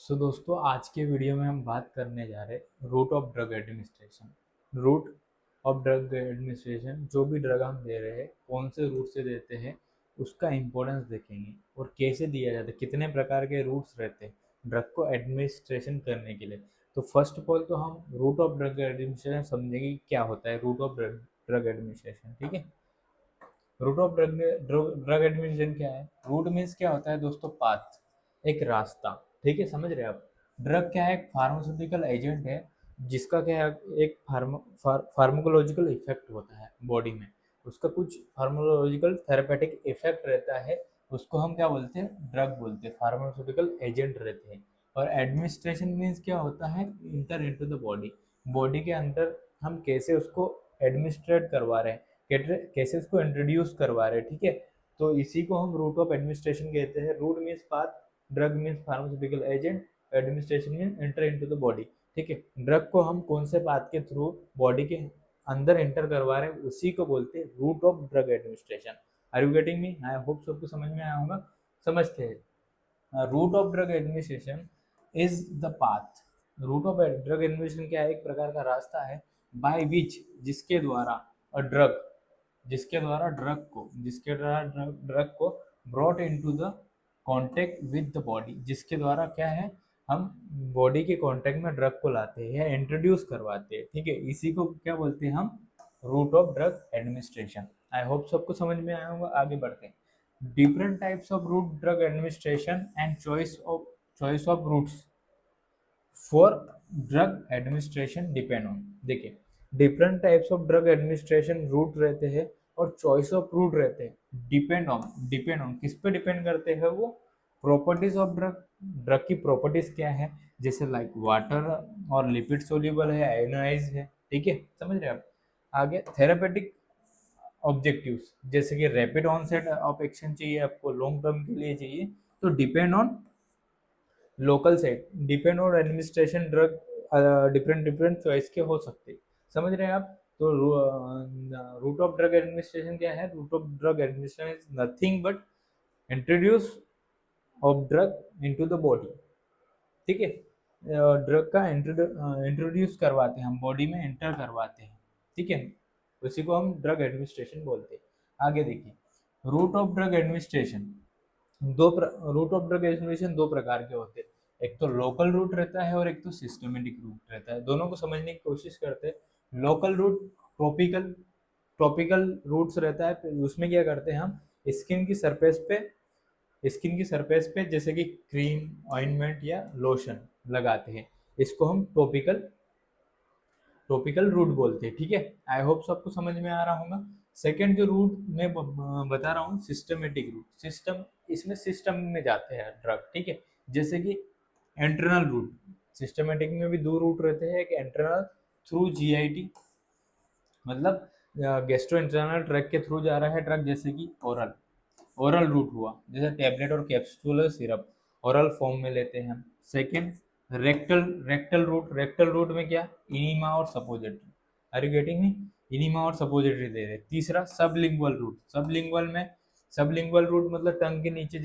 दोस्तों, आज के वीडियो में हम बात करने जा रहे हैं route of drug administration. Route of drug administration, जो भी ड्रग हम दे रहे हैं कौन से रूट से देते हैं उसका इम्पोर्टेंस देखेंगे और कैसे दिया जाता है, कितने प्रकार के रूट्स रहते हैं ड्रग को एडमिनिस्ट्रेशन करने के लिए। तो फर्स्ट ऑफ ऑल तो हम रूट ऑफ ड्रग एडमिनिस्ट्रेशन समझेंगे कि क्या होता है रूट ऑफ ड्रग एडमिनिस्ट्रेशन। ठीक है, route of drug drug administration क्या है? रूट मीन्स क्या होता है दोस्तों? पाथ, एक रास्ता। ठीक है, समझ रहे हैं आप? ड्रग क्या है? एक फार्मास्यूटिकल एजेंट है जिसका क्या है, एक फार्माकोलॉजिकल इफेक्ट होता है बॉडी में। उसका कुछ फार्माकोलॉजिकल थेरेपेटिक इफेक्ट रहता है, उसको हम क्या बोलते हैं? ड्रग बोलते हैं, फार्मास्यूटिकल एजेंट रहते हैं। और एडमिनिस्ट्रेशन मीन्स क्या होता है? Inter into the body, body के अंदर हम कैसे उसको एडमिनिस्ट्रेट करवा रहे हैं, कैसे उसको इंट्रोड्यूस करवा रहे हैं। ठीक है, तो इसी को हम रूट ऑफ एडमिनिस्ट्रेशन कहते हैं। Route means path, drug means pharmaceutical agent, administration means enter into the body. ठीक है, ड्रग को हम कौन से पाथ के थ्रू बॉडी के अंदर एंटर करवा रहे हैं उसी को बोलते हैं route of drug administration. Are you getting me? I hope सबको समझ में आया होगा। समझते हैं, route of drug administration is the path. Route of drug administration क्या है? एक प्रकार का रास्ता है बाय विच, जिसके द्वारा ड्रग, जिसके द्वारा ड्रग को brought into the contact with the body, जिसके द्वारा क्या है, हम बॉडी के कांटेक्ट में ड्रग को लाते हैं या इंट्रोड्यूस करवाते हैं। ठीक है, इसी को क्या बोलते हैं हम? Route of drug administration. I hope सबको समझ में आया होगा। आगे बढ़ते हैं। Different types of route drug administration and choice of routes for drug administration depend on. देखिए, different types of drug administration route रहते हैं और चॉइस ऑफ रूट रहते हैं। डिपेंड ऑन किस पे डिपेंड करते हैं वो? प्रॉपर्टीज ऑफ ड्रग, ड्रग की प्रॉपर्टीज क्या है, जैसे लाइक वाटर और लिपिड सोल्यूबल है, आयोनाइज है। ठीक है, समझ रहे हैं आप? आगे थेरापेटिक ऑब्जेक्टिव्स, जैसे कि रैपिड ऑनसेट ऑफ एक्शन चाहिए आपको, लॉन्ग टर्म के लिए चाहिए, तो depend on local site, depend on administration drug different different choice के हो सकते हैं। समझ रहे हैं आप? तो रूट ऑफ ड्रग एडमिनिस्ट्रेशन क्या है? Route of drug administration is nothing but introduce of drug into the body. ठीक है, ड्रग का इंट्रोड्यूस करवाते हैं हम, बॉडी में एंटर करवाते हैं। ठीक है, उसी को हम ड्रग एडमिनिस्ट्रेशन बोलते हैं। आगे देखिए, route of drug administration route of drug administration दो प्रकार के होते हैं। एक तो लोकल रूट रहता है और एक तो सिस्टमेटिक रूट रहता है। दोनों को समझने की कोशिश करते हैं। Local route topical topical routes रहता है, उसमें क्या करते हैं हम? स्किन की सरफेस पे जैसे कि क्रीम, ऑइंटमेंट या लोशन लगाते हैं, इसको हम टॉपिकल रूट बोलते हैं। ठीक है, आई होप सबको समझ में आ रहा होगा। सेकेंड जो रूट मैं बता रहा हूँ, सिस्टमेटिक रूट। इसमें सिस्टम में जाते हैं ड्रग। ठीक है, जैसे कि एंटरनल रूट, सिस्टमेटिक में भी दो रूट रहते हैं। एक एंटरनल थ्रू जीआईटी, मतलब गेस्ट्रो इंटरनल ट्रैक के थ्रू जा रहा है ड्रग, जैसे कि ओरल रूट हुआ, जैसे टैबलेट और कैप्सूल सिरप ओरल फॉर्म में लेते हैं हम। सेकेंड रेक्टल रूट में क्या? इनिमा और suppository. Are you getting me? Enema और सपोजिटरी दे रहे। तीसरा सबलिंगुअल रूट मतलब टंग के नीचे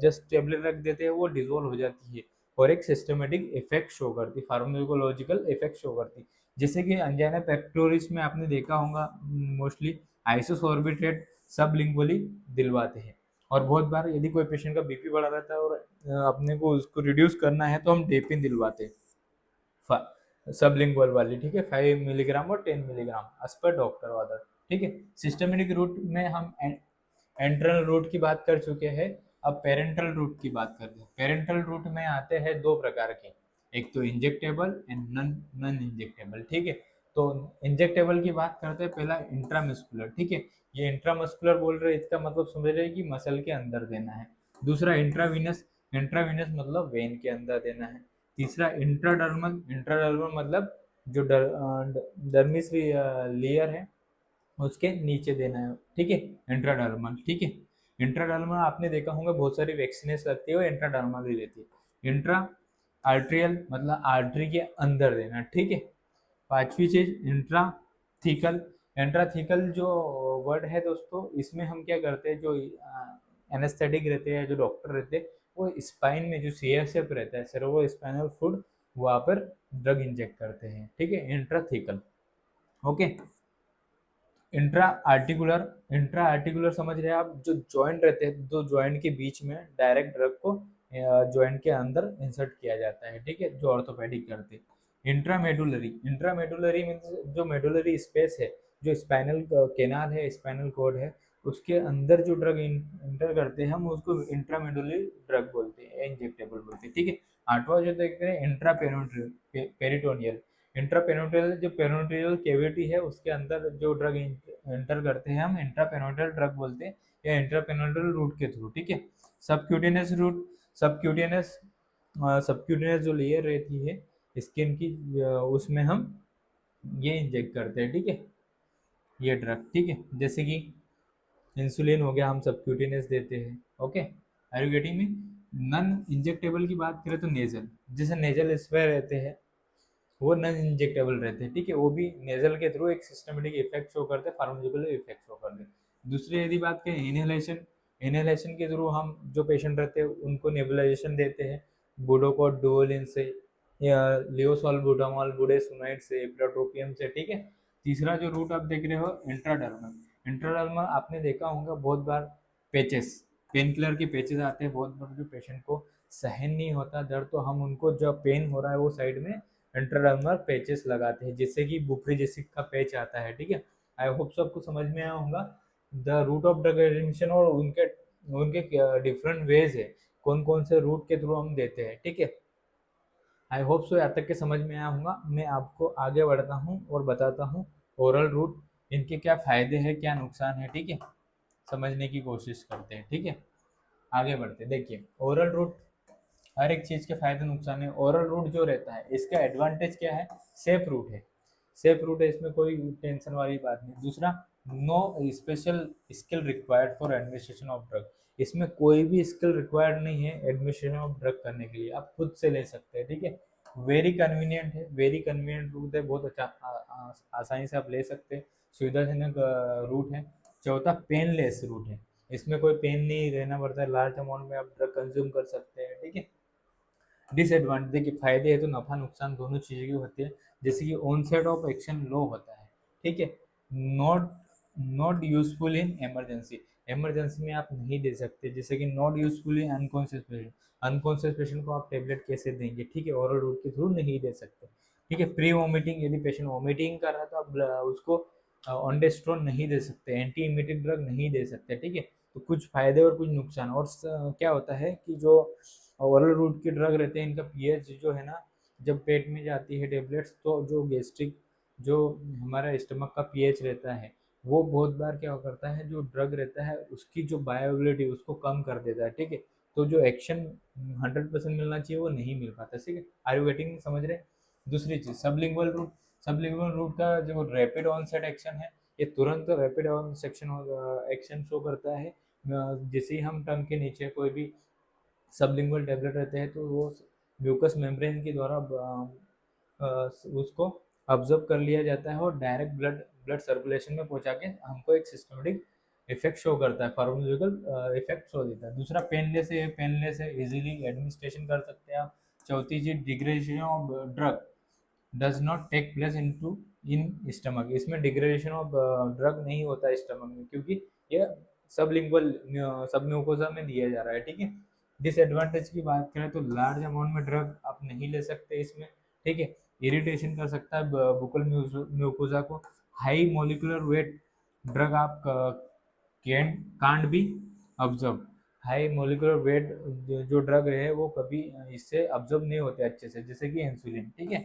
जस्ट टेबलेट रख देते हैं, वो डिजोल्व हो जाती है और एक सिस्टमेटिक इफेक्ट शो करती, फार्माकोलॉजिकल इफेक्ट शो करती। जैसे कि अंजाना पेक्टोरिस में आपने देखा होगा, मोस्टली आइसोसोर्बिट्रेट सबलिंगुअली दिलवाते हैं। और बहुत बार यदि कोई पेशेंट का बीपी बढ़ा रहता है और अपने को उसको रिड्यूस करना है तो हम डेपिन दिलवाते हैं, सबलिंगुअल वाली। ठीक है, 5 मिलीग्राम और 10 milligram as per doctor order. ठीक है, सिस्टमेटिक रूट में हम एंट्रल रूट की बात कर चुके हैं। अब पेरेंटल रूट की बात करते हैं। पेरेंटल रूट में आते हैं दो प्रकार के, एक तो इंजेक्टेबल एंड नॉन इंजेक्टेबल। ठीक है, तो इंजेक्टेबल की बात करते हैं। पहला इंट्रामस्कुलर। ठीक है, ये इंट्रामस्कुलर बोल रहे हैं, इसका मतलब समझ रहे हैं कि मसल के अंदर देना है। दूसरा इंट्रावीनस, इंट्रावीनस मतलब वेन के अंदर देना है। तीसरा इंट्राडर्मल मतलब जो डर्मिस लेयर है उसके नीचे देना है। ठीक है, इंट्राडर्मल। ठीक है, इंट्राडर्मल आपने देखा होगा बहुत सारी वैक्सीनेस लगती है वो इंट्राडर्मल ही रहती है। इंट्रा आर्ट्रियल मतलब आर्टरी के अंदर देना। ठीक है, पांचवी चीज इंट्राथीकल जो वर्ड है दोस्तों, इसमें हम क्या करते हैं, जो एनेस्थेटिक रहते हैं, जो डॉक्टर रहते हैं वो स्पाइन में जो सीएसएफ रहता है सेरेब्रो स्पाइनल फ्लूइड वहाँ पर ड्रग इंजेक्ट करते हैं, ठीक है, इंट्राथेकल। ओके, इंट्रा आर्टिकुलर समझ रहे हैं आप, जो जॉइंट रहते हैं दो जॉइंट के बीच में डायरेक्ट ड्रग को जॉइंट के अंदर इंसर्ट किया जाता है, ठीक है, जो ऑर्थोपेडिक करते हैं। इंट्रामेडुलरी मीन्स जो मेडुलरी स्पेस है, जो स्पाइनल केनाल है, स्पाइनल कॉर्ड है, उसके अंदर जो ड्रग इंटर करते हैं हम उसको इंट्रामेडुलरी ड्रग बोलते हैं, इंजेक्टेबल बोलते हैं, ठीक है। आठवां जो देखते हैं इंट्रा पेरिटोनियल। इंट्रापेनोटियल जो पेनोटियल कैविटी है उसके अंदर जो ड्रग एंटर करते हैं हम इंट्रापेनोटियल ड्रग बोलते हैं, या इंट्रापेनोटियल रूट के थ्रू, ठीक है। सबक्यूटेनियस रूट, सबक्यूटेनियस सबक्यूटेनियस जो लेयर रहती है स्किन की, उसमें हम ये इंजेक्ट करते हैं, ठीक है, ये ड्रग, ठीक है। जैसे कि इंसुलिन हो गया, हम सबक्यूटेनियस देते हैं। Okay, are you getting me? Non injectable की बात करें तो नेजल, जैसे नेजल स्प्रे रहते हैं वो नॉन इंजेक्टेबल रहते हैं, ठीक है, वो भी नेजल के थ्रू एक सिस्टमेटिक इफेक्ट शो करते हैं, फार्मास्यूटिकल इफेक्ट शो करते हैं। दूसरी यदि बात करें इनहेलेशन, इनहेलेशन के थ्रू हम जो पेशेंट रहते हैं उनको नेबुलाइजेशन देते हैं, बुडोकोड डुओलिन से, या लियोसॉल्बुटामॉल बुडेसोनाइड से, प्रोट्रोपियम से, ठीक है। तीसरा जो रूट आप देख रहे हो इंट्राडर्मल, इंट्राडर्मल आपने देखा होगा बहुत बार पेचेस, पेन किलर के पेचेस आते हैं बहुत बार, जो पेशेंट को सहन नहीं होता दर्द, तो हम उनको जब पेन हो रहा है वो साइड में इंट्राडर्मल पेचेस लगाते हैं, जिससे कि बुप्रीजेसिक का पेच आता है, ठीक है। आई होप सो आपको समझ में आया होगा the route of drug admission, और उनके उनके डिफरेंट वेज है, कौन कौन से रूट के थ्रू हम देते हैं, ठीक है। आई होप सो यहाँ तक के समझ में आया होगा। मैं आपको आगे बढ़ता हूँ और बताता हूँ ओरल रूट, इनके क्या फायदे हैं क्या नुकसान है, ठीक है, समझने की कोशिश करते हैं, ठीक है। आगे बढ़ते, देखिए ओरल रूट हर एक चीज़ के फायदे नुकसान है। ओरल रूट जो रहता है इसका एडवांटेज क्या है, सेफ रूट है, सेफ रूट है, इसमें कोई टेंशन वाली बात नहीं। दूसरा, no special skill required for administration of drug, इसमें कोई भी स्किल रिक्वायर्ड नहीं है एडमिनिस्ट्रेशन ऑफ ड्रग करने के लिए, आप खुद से ले सकते हैं, ठीक है। वेरी कन्वीनियंट है, वेरी कन्वीनियंट रूट है, बहुत अच्छा आसानी से आप ले सकते हैं, सुविधाजनक रूट है। चौथा, पेनलेस रूट है, इसमें कोई पेन नहीं रहना पड़ता है, लार्ज अमाउंट में आप ड्रग कंज्यूम कर सकते हैं, ठीक है। डिसएडवांटेज, देखिए फायदे है तो नफा नुकसान दोनों चीज़ों की होती है, जैसे कि ऑनसेट ऑफ एक्शन लो होता है, ठीक है। Not not useful in emergency, emergency में आप नहीं दे सकते, जैसे कि not useful in unconscious patient, unconscious patient को आप टेबलेट कैसे देंगे, ठीक है, ओरल रूट के थ्रू नहीं दे सकते, ठीक है। प्री वॉमिटिंग, यदि पेशेंट वॉमिटिंग कर रहा है तो आप उसको ऑनडेस्ट्रोन नहीं दे सकते, एंटी इमिटिक ड्रग नहीं दे सकते, ठीक है। तो कुछ फायदे और कुछ नुकसान, और क्या होता है कि जो ओरल रूट के ड्रग रहते हैं इनका पीएच जो है ना, जब पेट में जाती है टेबलेट्स तो जो गैस्ट्रिक, जो हमारा स्टमक का पीएच रहता है वो बहुत बार क्या करता है, जो ड्रग रहता है उसकी जो बायोबिलिटी उसको कम कर देता है, ठीक है। तो जो एक्शन 100% मिलना चाहिए वो नहीं मिल पाता, ठीक है। आर यू गेटिंग, समझ रहे? दूसरी चीज सबलिंगुअल रूट, सबलिंगुअल रूट का जो रैपिड ऑनसेट एक्शन है, ये तुरंत rapid on section action show करता है, जैसे ही हम टंग के नीचे कोई भी सबलिंगुअल टैबलेट रहते हैं तो वो म्यूकस मेम्ब्रेन के द्वारा उसको ऑब्जर्व कर लिया जाता है और डायरेक्ट ब्लड ब्लड सर्कुलेशन में पहुंचा के हमको एक सिस्टमेटिक इफेक्ट शो करता है, फार्मास्यूटिकल इफेक्ट शो देता है। दूसरा, पेनलेस है, पेनलेस है, इजीली एडमिनिस्ट्रेशन कर सकते हैं आप। चौथी चीज, degradation of drug does not take place into in stomach, इसमें डिग्रेडेशन ऑफ ड्रग नहीं होता है स्टमक में, क्योंकि ये सबलिंगुअल सबम्यूकोसा में दिया जा रहा है, ठीक है। डिसएडवांटेज की बात करें तो लार्ज अमाउंट में ड्रग आप नहीं ले सकते इसमें, ठीक है, इरिटेशन कर सकता है बुकल म्यूकोसा को। हाई मोलिकुलर वेट ड्रग आप can can't be observe, high molecular weight जो ड्रग है वो कभी इससे ऑब्जर्व नहीं होते अच्छे से, जैसे कि इंसुलिन, ठीक है।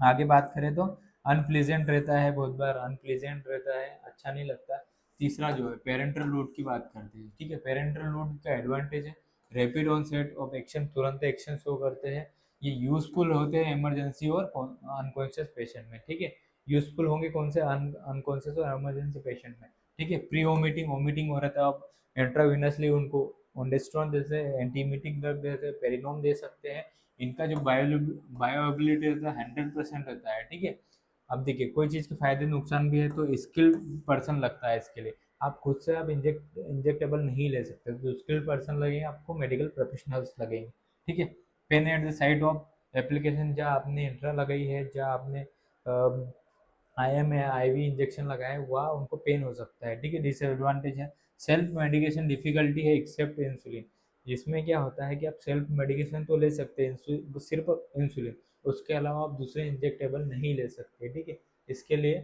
आगे बात करें तो अनप्लीजेंट रहता है, बहुत बार अनप्लीजेंट रहता है, अच्छा नहीं लगता। तीसरा जो है पेरेंटल रूट की बात करते हैं, ठीक है। पेरेंटल रूट का एडवांटेज है रैपिड ऑनसेट ऑफ एक्शन, तुरंत एक्शन शो करते हैं, ये यूजफुल होते हैं इमरजेंसी और अनकॉन्शियस पेशेंट में, ठीक है। यूजफुल होंगे कौन से, अनकॉन्शियस और इमरजेंसी पेशेंट में, ठीक है। प्री वोमिटिंग, वोमिटिंग हो रहा था, आप इंट्राविनसली उनको ऑनडेस्ट्रॉन जैसे एंटीमिटिक ड्रग देते हैं, पेरिनोम दे सकते हैं, इनका जो बायोएबिलिटी रहता है 100% रहता है, ठीक है। अब देखिए कोई चीज़ के फायदे नुकसान भी है तो स्किल्ड पर्सन लगता है इसके लिए, आप खुद से आप इंजेक्टेबल नहीं ले सकते, तो स्किल्ड पर्सन लगेंगे, आपको मेडिकल प्रोफेशनल्स लगेंगे, ठीक है। Pen at the side of application, जहाँ आपने इंट्रा लगाई है, जहाँ आपने IM या IV इंजेक्शन लगाए, वह उनको पेन हो सकता है, ठीक है। डिसएडवांटेज है, सेल्फ मेडिकेशन डिफिकल्टी है एक्सेप्ट इंसुलिन। इसमें क्या होता है कि आप सेल्फ मेडिकेशन तो ले सकते हैं, सिर्फ इंसुलिन, उसके अलावा आप दूसरे इंजेक्टेबल नहीं ले सकते, ठीक है। इसके लिए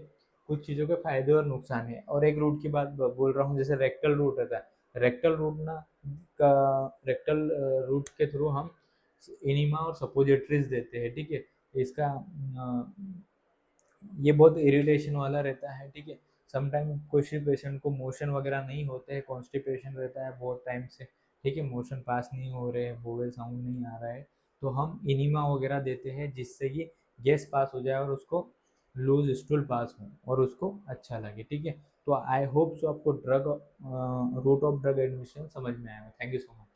कुछ चीज़ों के फायदे और नुकसान है। और एक रूट की बात बोल रहा हूँ, जैसे रेक्टल रूट रहता है, रेक्टल रूट ना का रेक्टल रूट के थ्रू हम इनिमा और सपोजिटरीज देते हैं, ठीक है। इसका ये बहुत इरिटेशन वाला रहता है, ठीक है। समटाइम कुछ पेशेंट को मोशन वगैरह नहीं होते हैं, कॉन्स्टिपेशन रहता है बहुत टाइम से, ठीक है, मोशन पास नहीं हो रहे हैं, बोवेल साउंड नहीं आ रहा है, तो हम इनिमा वगैरह देते हैं जिससे कि गैस पास हो जाए और उसको लूज स्टूल पास हो और उसको अच्छा लगे, ठीक है। तो आई होप सो आपको drug route of drug admission समझ में आया। Thank you so much.